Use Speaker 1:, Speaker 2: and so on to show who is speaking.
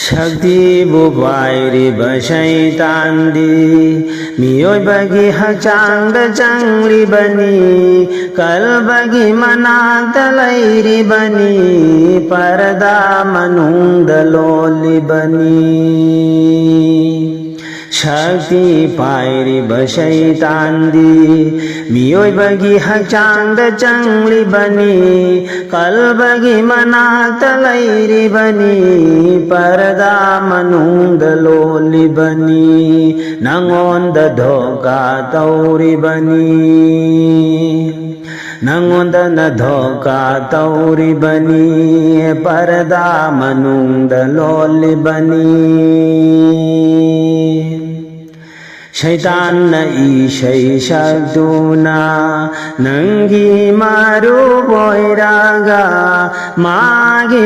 Speaker 1: Shakti bubai shaitan miyoi bagi hachang da changli bani kal bagi manata lairi bani parda manung da loli bani Shakti pairi shaitan miyoi bagi hachang da changli bani kal bagi manata lairi bani parda manung da loli bani nangon da dhoka tauri bani nangon da na dhoka tauri bani parda manung da loli bani Shaitan na ishai shagduna nangi maru boiraga magi